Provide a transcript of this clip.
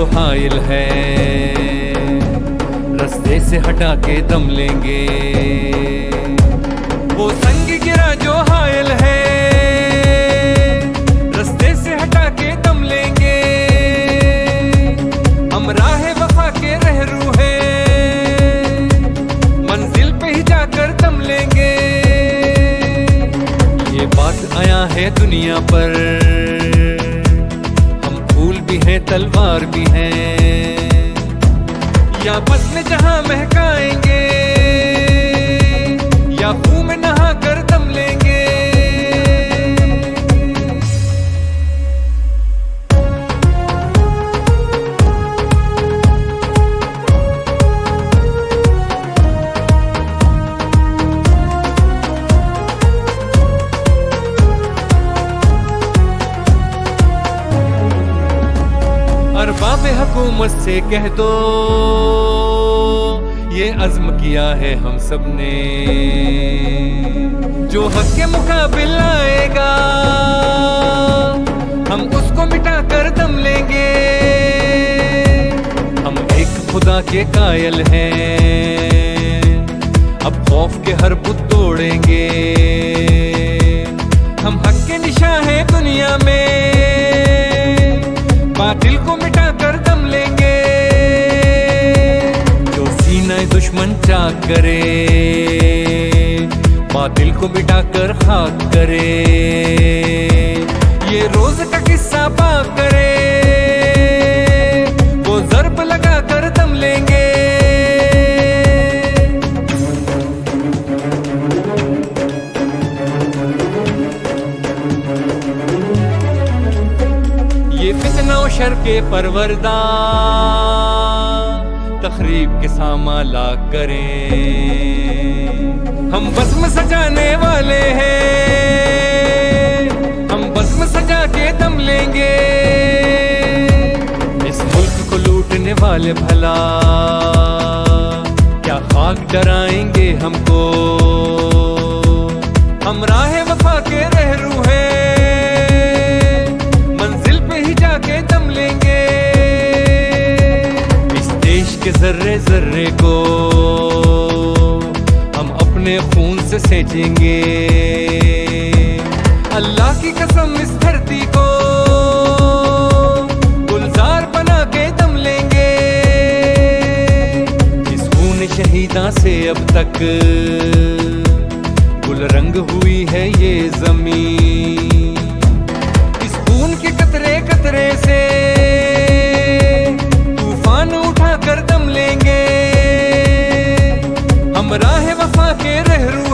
जो हायल है, रास्ते से हटा के दम लेंगे। वो संग गिरा जो हायल है, रास्ते से हटा के दम लेंगे। हम राह वफा के रहरू हैं, मंजिल पे ही जाकर दम लेंगे। ये बात आया है दुनिया पर, हम फूल भी हैं तलवार भी हैं, या बदले जहां महकाएंगे, या खून में नहा कर दम लेंगे। अरबाब हुकूमत से कह दो, ये अज़्म किया है हम सब ने, जो हक के मुकाबिल आएगा, हम उसको मिटा कर दम लेंगे। हम एक खुदा के कायल हैं, अब खौफ के हर बुत तोड़ेंगे। हम हक के निशां हैं दुनिया में, बातिल को मिटा कर दम लेंगे। जो सीना दुश्मन चाक करे, बातिल को मिटा कर खाक करे। ये रोज का किस्सा पाक करे, वो ज़र्ब लगा कर दम लेंगे। ये फितना और शर के परवरदा, तखरीब के सामा ला करें। हम बज़्म सजाने वाले हैं, हम बज़्म सजा के दम लेंगे। इस मुल्क को लूटने वाले भला, क्या खाक डराएंगे हमको। हम राह वफा के रहरू हैं, मंजिल पे ही जाके दम लेंगे। इस देश के जर्रे जर्रे को हम अपने खून से सेंचेंगे। अल्लाह की कसम इस धरती को गुलजार बना के दम लेंगे। इस खून शहीदा से अब तक गुलरंग हुई है ये ज़मीन। इस खून के कतरे कतरे से तूफान उठा कर दम लेंगे। हम राह वफा के रहरू